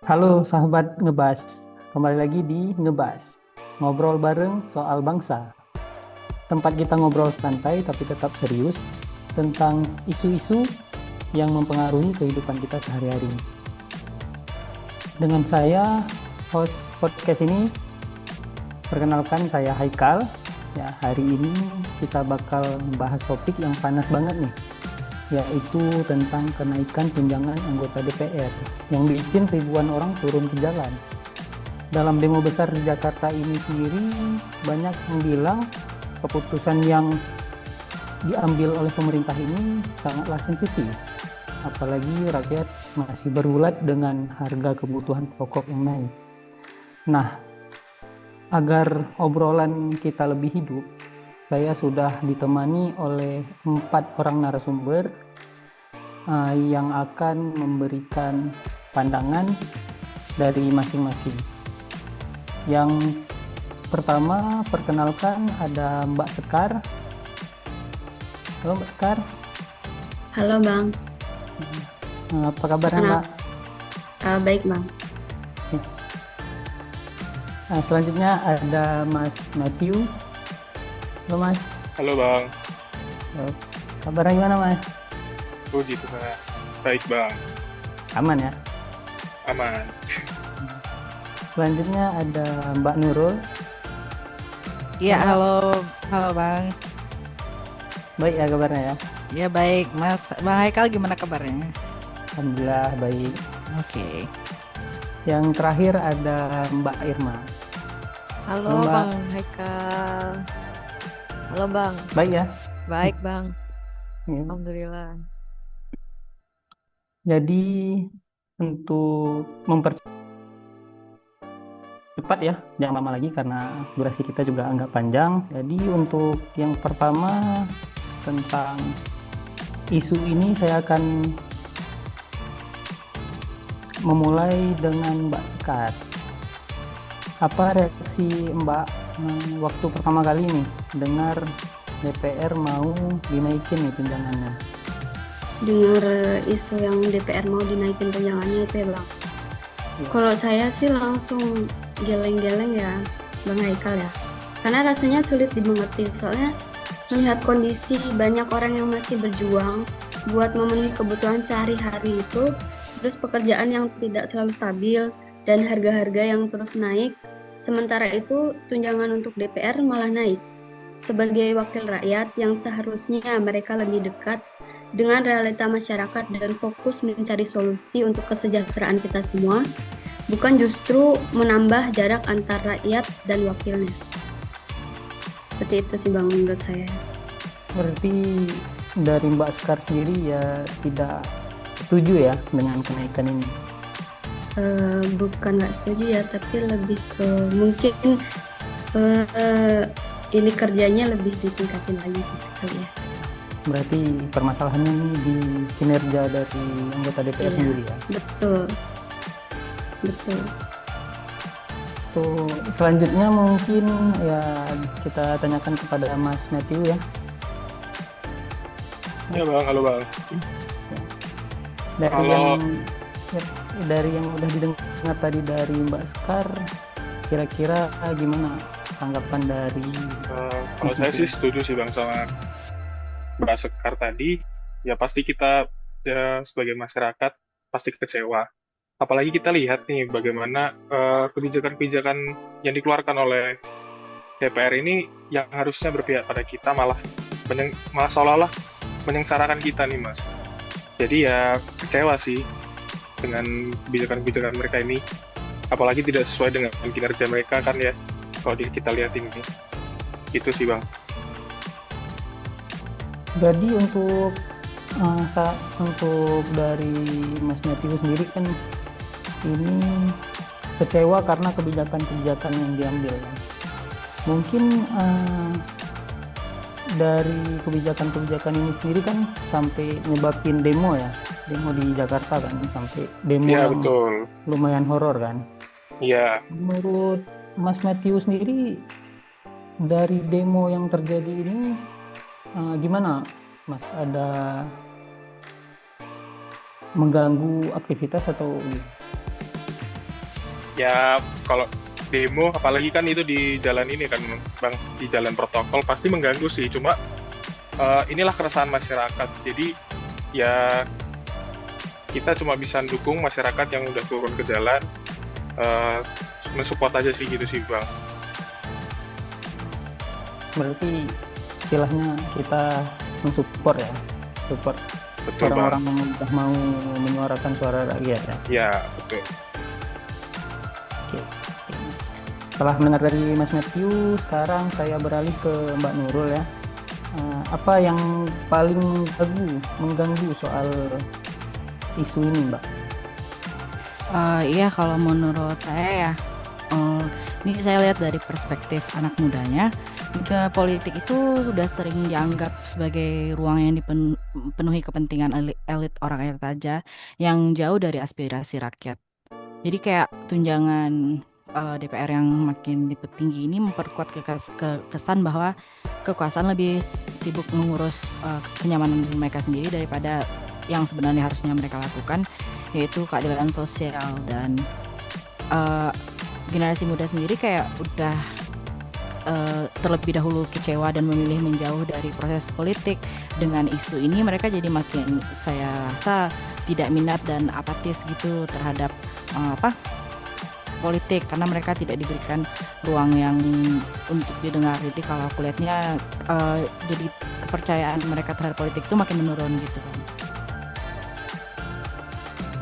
Halo sahabat Ngebas, kembali lagi di Ngebas, ngobrol bareng soal bangsa. Tempat kita ngobrol santai tapi tetap serius tentang isu-isu yang mempengaruhi kehidupan kita sehari-hari. Dengan saya, host podcast ini, perkenalkan saya Haikal. Ya, hari ini kita bakal membahas topik yang panas banget nih, yaitu tentang kenaikan tunjangan anggota DPR yang bikin ribuan orang turun ke jalan. Dalam demo besar di Jakarta ini sendiri, banyak yang bilang keputusan yang diambil oleh pemerintah ini sangatlah sensitif. Apalagi rakyat masih berulat dengan harga kebutuhan pokok yang naik. Nah, agar obrolan kita lebih hidup, saya sudah ditemani oleh 4 orang narasumber yang akan memberikan pandangan dari masing-masing. Yang pertama, perkenalkan ada Mbak Sekar. Halo Mbak Sekar. Halo Bang. Apa kabarnya Mbak? Baik Bang. Selanjutnya ada Mas Matthew. Halo Mas. Halo Bang. Halo. Kabarnya gimana Mas? Puji Tuhan. Baik Bang. Aman ya? Aman. Selanjutnya ada Mbak Nurul. Iya, Halo. halo Bang. Baik ya kabarnya ya? Ya baik, Mas. Bang Haikal gimana kabarnya? Alhamdulillah baik. Oke. Yang terakhir ada Mbak Irma. Halo Halo, Mbak. Bang Haikal. Halo Bang. Baik ya? Baik Bang. Ya. Alhamdulillah. Jadi untuk mempercepat ya, jangan lama lagi karena durasi kita juga agak panjang. Jadi untuk yang pertama tentang isu ini saya akan memulai dengan Mbak Sekar. Apa reaksi Mbak waktu pertama kali nih dengar DPR mau dinaikin nih tunjangannya? Dengar isu yang DPR mau dinaikin tunjangannya itu ya Bang. Ya. Kalau saya sih langsung geleng-geleng ya Bang Haikal ya. Karena rasanya sulit dimengerti. Soalnya melihat kondisi banyak orang yang masih berjuang buat memenuhi kebutuhan sehari-hari itu, terus pekerjaan yang tidak selalu stabil dan harga-harga yang terus naik. Sementara itu tunjangan untuk DPR malah naik. Sebagai wakil rakyat yang seharusnya mereka lebih dekat dengan realita masyarakat dan fokus mencari solusi untuk kesejahteraan kita semua, bukan justru menambah jarak antar rakyat dan wakilnya. Seperti itu sih Bang menurut saya. Berarti dari Mbak Sekar sendiri ya tidak setuju ya dengan kenaikan ini? Bukan nggak setuju ya, tapi lebih ke mungkin ini kerjanya lebih ditingkatin lagi gitu kali ya. Berarti permasalahannya ini di kinerja dari anggota DPR Iya. sendiri ya? Betul. Tuh, selanjutnya mungkin ya kita tanyakan kepada Mas Matthew ya. Ya Bang, halo Bang. Dari Kalau- yang ya, dari yang udah didengar tadi dari Mbak Sekar, kira-kira gimana tanggapan dari Kalau saya sih setuju sih Bang sama Mbak Sekar tadi. Ya pasti kita ya, sebagai masyarakat pasti kecewa. Apalagi kita lihat nih bagaimana kebijakan-kebijakan yang dikeluarkan oleh DPR ini yang harusnya berpihak pada kita malah seolah-olah menyengsarakan kita nih Mas. Jadi ya kecewa sih dengan kebijakan-kebijakan mereka ini. Apalagi tidak sesuai dengan kinerja mereka kan ya. Kalau kita lihat ini. Itu sih Bang. Jadi untuk dari Mas Matthew sendiri kan ini kecewa karena kebijakan-kebijakan yang diambil kan. Mungkin dari kebijakan-kebijakan ini sendiri kan sampai nyebabin demo di Jakarta kan, sampai demo Iya yang betul. lumayan horor kan. Iya. Menurut Mas Matthew sendiri dari demo yang terjadi ini gimana Mas? Ada mengganggu aktivitas atau Ya kalau demo, apalagi kan itu di jalan ini kan Bang, di jalan protokol pasti mengganggu sih. Cuma inilah keresahan masyarakat. Jadi ya kita cuma bisa dukung masyarakat yang udah turun ke jalan, eh, mensupport aja sih gitu sih Bang. Berarti istilahnya kita mensupport ya, support Betul Bang. orang-orang yang udah mau menyuarakan suara rakyat ya. Ya, betul. Oke. Setelah mendengar dari Mas Matthew, sekarang saya beralih ke Mbak Nurul ya. Apa yang paling mengganggu soal isu ini, Mbak? Iya, kalau menurut saya ya, ini saya lihat dari perspektif anak mudanya, juga politik itu sudah sering dianggap sebagai ruang yang dipenuhi kepentingan elit orang elit aja, yang jauh dari aspirasi rakyat. Jadi kayak tunjangan DPR yang makin tinggi ini memperkuat kesan bahwa kekuasaan lebih sibuk mengurus kenyamanan mereka sendiri daripada yang sebenarnya harusnya mereka lakukan, yaitu keadilan sosial. Dan generasi muda sendiri kayak udah terlebih dahulu kecewa dan memilih menjauh dari proses politik. Dengan isu ini mereka jadi makin, saya rasa, tidak minat dan apatis gitu terhadap politik, karena mereka tidak diberikan ruang yang untuk didengar. Jadi kalau aku lihatnya jadi kepercayaan mereka terhadap politik itu makin menurun gitu kan.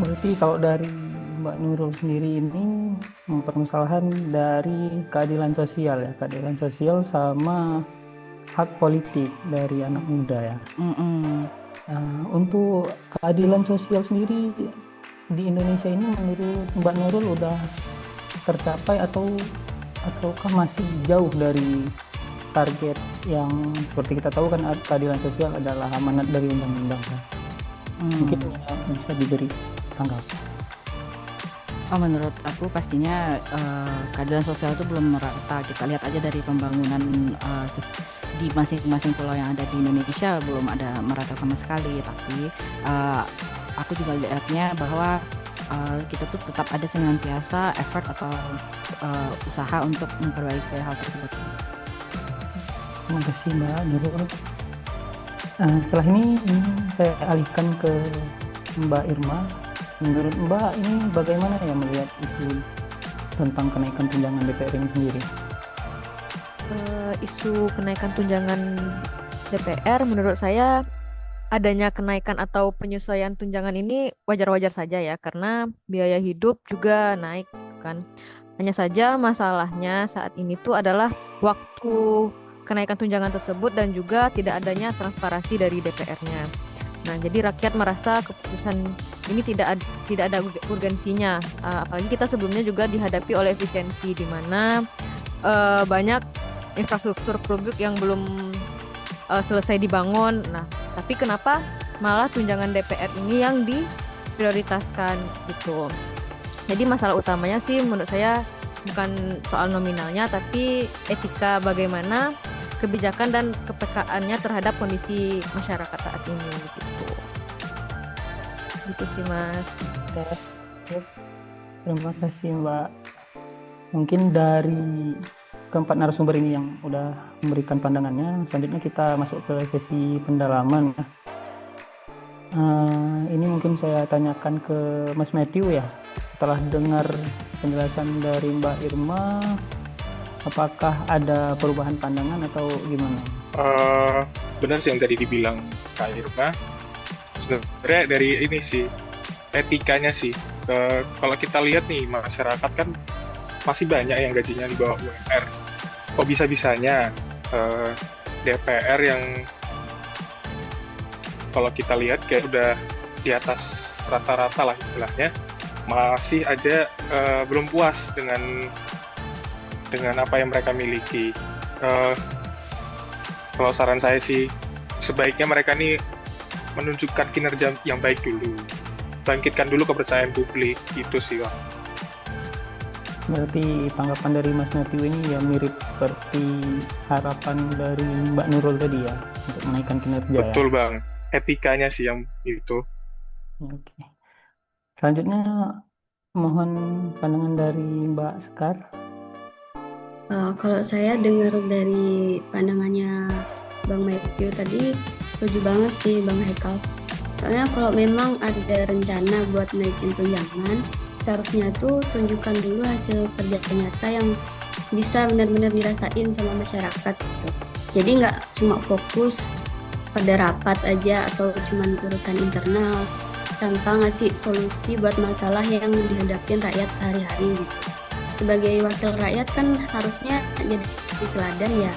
Berarti kalau dari Mbak Nurul sendiri ini mempermasalahkan dari keadilan sosial ya, keadilan sosial sama hak politik dari anak muda ya. Untuk keadilan sosial sendiri di Indonesia ini menurut Mbak Nurul udah tercapai ataukah masih jauh dari target yang seperti kita tahu kan keadilan sosial adalah amanat dari undang-undang kan? Mungkin bisa diberi tanggapan. Menurut aku pastinya keadilan sosial itu belum merata. Kita lihat aja dari pembangunan di masing-masing pulau yang ada di Indonesia belum ada merata sama sekali. Tapi aku juga lihatnya bahwa kita tuh tetap ada senantiasa effort atau usaha untuk memperbaiki hal tersebut. Terima kasih Mbak Nurul. Setelah ini saya alihkan ke Mbak Irma. Menurut Mbak ini bagaimana ya melihat isu tentang kenaikan tunjangan DPR ini sendiri? Isu kenaikan tunjangan DPR menurut saya adanya kenaikan atau penyesuaian tunjangan ini wajar-wajar saja ya, karena biaya hidup juga naik kan. Hanya saja masalahnya saat ini tuh adalah waktu kenaikan tunjangan tersebut dan juga tidak adanya transparansi dari DPR-nya. Nah, jadi rakyat merasa keputusan ini tidak ada urgensinya. Apalagi kita sebelumnya juga dihadapi oleh efisiensi di mana banyak infrastruktur publik yang belum selesai dibangun. Nah, tapi kenapa malah tunjangan DPR ini yang diprioritaskan gitu. Jadi masalah utamanya sih menurut saya bukan soal nominalnya, tapi etika bagaimana kebijakan dan kepekaannya terhadap kondisi masyarakat saat ini gitu. Gitu sih Mas. Ya, terima kasih Mbak. Mungkin dari keempat narasumber ini yang udah memberikan pandangannya, selanjutnya kita masuk ke sesi pendalaman. Ini mungkin saya tanyakan ke Mas Matthew ya. Setelah dengar penjelasan dari Mbak Irma, apakah ada perubahan pandangan atau gimana? Benar sih yang tadi dibilang Kak Irma. Sebenarnya dari ini sih, etikanya sih. Kalau kita lihat nih, masyarakat kan masih banyak yang gajinya di bawah UMR. Kok bisa-bisanya DPR yang kalau kita lihat kayak udah di atas rata-rata lah istilahnya, masih aja belum puas dengan apa yang mereka miliki. Kalau saran saya sih, sebaiknya mereka nih menunjukkan kinerja yang baik dulu, bangkitkan dulu kepercayaan publik, itu sih Bang. Berarti tanggapan dari Mas Matthew ini ya mirip seperti harapan dari Mbak Nurul tadi ya, untuk menaikkan kinerja. Betul Bang, etikanya sih yang itu. Oke. Selanjutnya Mohon pandangan dari Mbak Sekar. Kalau saya dengar dari pandangannya Bang Matthew tadi, setuju banget sih Bang Haikal. Soalnya kalau memang ada rencana buat naikin tunjangan, seharusnya tuh tunjukkan dulu hasil kerja nyata yang bisa benar-benar dirasain sama masyarakat gitu. Jadi nggak cuma fokus pada rapat aja atau cuma urusan internal, tanpa ngasih solusi buat masalah yang dihadapin rakyat sehari-hari gitu. Sebagai wakil rakyat kan harusnya jadi teladan ya,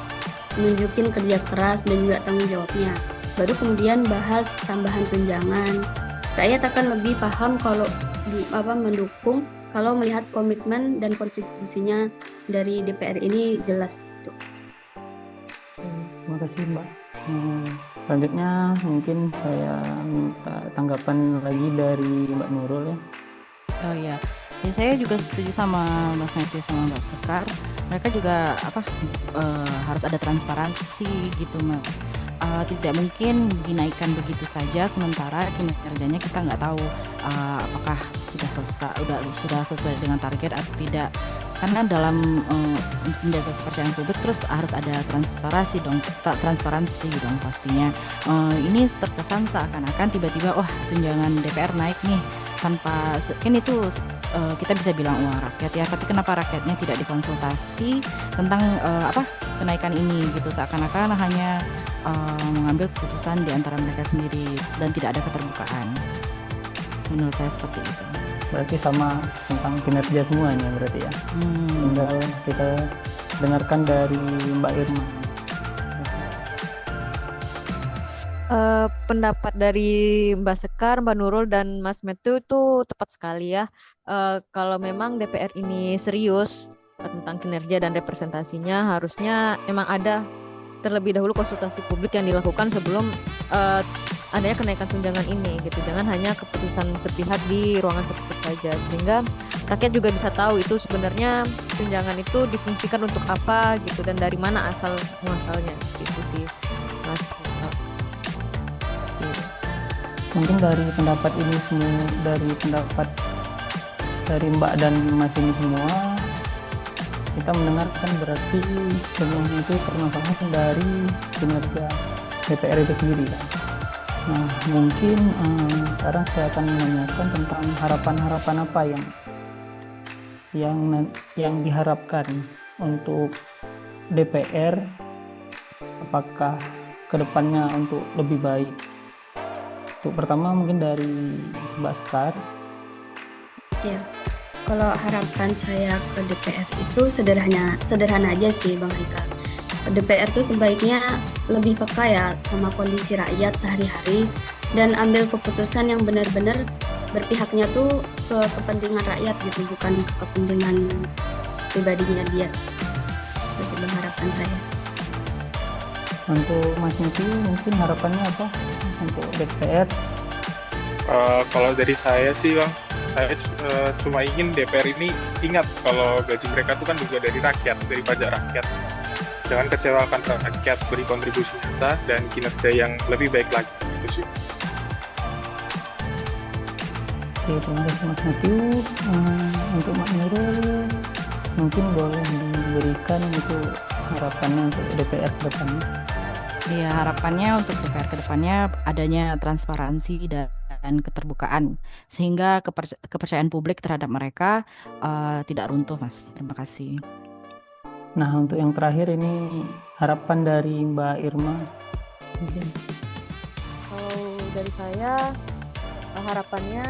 nunjukin kerja keras dan juga tanggung jawabnya. Baru kemudian bahas tambahan tunjangan. Rakyat akan lebih paham kalau mendukung kalau melihat komitmen dan kontribusinya dari DPR ini jelas gitu. Terima kasih Mbak. Selanjutnya mungkin saya minta tanggapan lagi dari Mbak Nurul ya. Oh iya, ya saya juga setuju sama Mas Matthew sama Mbak Sekar. Mereka juga harus ada transparansi gitu Mas. Tidak mungkin dinaikkan begitu saja sementara kinerjanya kita nggak tahu apakah sudah sesuai dengan target atau tidak. Karena dalam untuk menjaga kepercayaan publik terus harus ada transparansi dong pastinya. Ini terkesan seakan-akan tiba-tiba tunjangan DPR naik nih tanpa kan itu kita bisa bilang uang rakyat ya, tapi kenapa rakyatnya tidak dikonsultasi tentang kenaikan ini gitu, seakan-akan hanya mengambil keputusan di antara mereka sendiri dan tidak ada keterbukaan. Menurut saya seperti itu. Berarti sama tentang kinerja semuanya berarti ya. Tinggal kita dengarkan dari Mbak Irma. Pendapat dari Mbak Sekar, Mbak Nurul, dan Mas Metu itu tepat sekali ya. Kalau memang DPR ini serius tentang kinerja dan representasinya, harusnya memang ada terlebih dahulu konsultasi publik yang dilakukan sebelum adanya kenaikan tunjangan ini gitu. Jangan hanya keputusan sepihak di ruangan tertutup saja, sehingga rakyat juga bisa tahu itu sebenarnya tunjangan itu difungsikan untuk apa gitu dan dari mana asal muasalnya gitu sih Mas. Mungkin dari pendapat ini semua, dari pendapat dari Mbak dan Mas ini semua, kita mendengarkan berarti semuanya itu permasalahan dari kinerja DPR itu sendiri kan. Nah mungkin sekarang saya akan menanyakan tentang harapan-harapan apa yang diharapkan untuk DPR, apakah kedepannya untuk lebih baik. Untuk pertama mungkin dari Mbak Sekar. Ya, kalau harapan saya ke DPR itu sederhana aja sih Bang Haikal. DPR tuh sebaiknya lebih peka ya sama kondisi rakyat sehari-hari dan ambil keputusan yang benar-benar berpihaknya tuh ke kepentingan rakyat gitu, bukan ke kepentingan pribadinya dia. Itu harapan saya. Untuk Mas Niki mungkin harapannya apa untuk DPR? Kalau dari saya sih Bang, saya cuma ingin DPR ini ingat kalau gaji mereka itu kan juga dari rakyat, dari pajak rakyat. Jangan kecewakan rakyat, beri kontribusi nyata dan kinerja yang lebih baik lagi. Itu sih. Oke, terima kasih Mas Matthew. Untuk Mbak Nurul mungkin boleh diberikan itu harapannya untuk DPR ke depannya. Iya, harapannya untuk DPR ke depannya adanya transparansi dan keterbukaan sehingga kepercayaan publik terhadap mereka tidak runtuh, Mas. Terima kasih. Nah, untuk yang terakhir ini harapan dari Mbak Irma. Mungkin. Kalau dari saya harapannya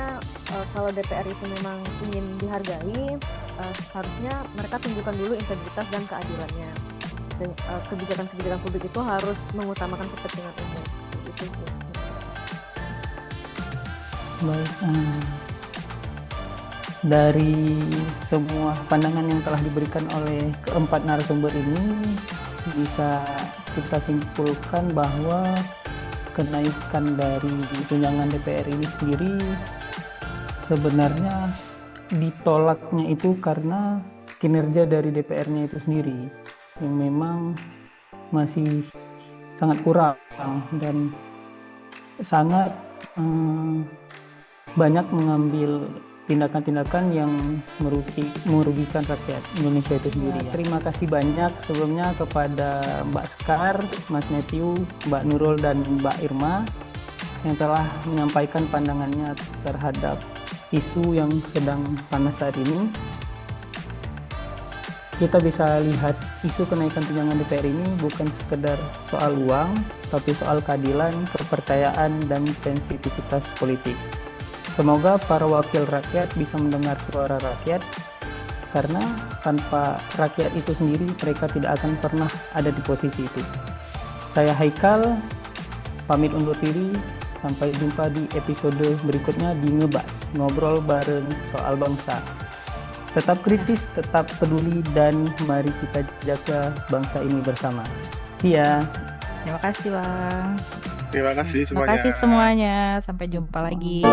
kalau DPR itu memang ingin dihargai, harusnya mereka tunjukkan dulu integritas dan keadilannya. Dan kebijakan-kebijakan publik itu harus mengutamakan kepentingan umum. Itu sih. Baik, dari semua pandangan yang telah diberikan oleh keempat narasumber ini, bisa kita simpulkan bahwa kenaikan dari tunjangan DPR ini sendiri sebenarnya ditolaknya itu karena kinerja dari DPR-nya itu sendiri yang memang masih sangat kurang dan sangat banyak mengambil tindakan-tindakan yang merugikan rakyat Indonesia itu sendiri. Ya. Terima kasih banyak sebelumnya kepada Mbak Sekar, Mas Matthew, Mbak Nurul, dan Mbak Irma yang telah menyampaikan pandangannya terhadap isu yang sedang panas saat ini. Kita bisa lihat isu kenaikan tunjangan DPR ini bukan sekedar soal uang, tapi soal keadilan, kepercayaan, dan sensitivitas politik. Semoga para wakil rakyat bisa mendengar suara rakyat, karena tanpa rakyat itu sendiri mereka tidak akan pernah ada di posisi itu. Saya Haikal, pamit undur diri. Sampai jumpa di episode berikutnya di Ngebahas, ngobrol bareng soal bangsa. Tetap kritis, tetap peduli, dan mari kita jaga bangsa ini bersama. Iya. Terima kasih Bang. Terima kasih Terima semuanya. kasih semuanya. Sampai jumpa lagi.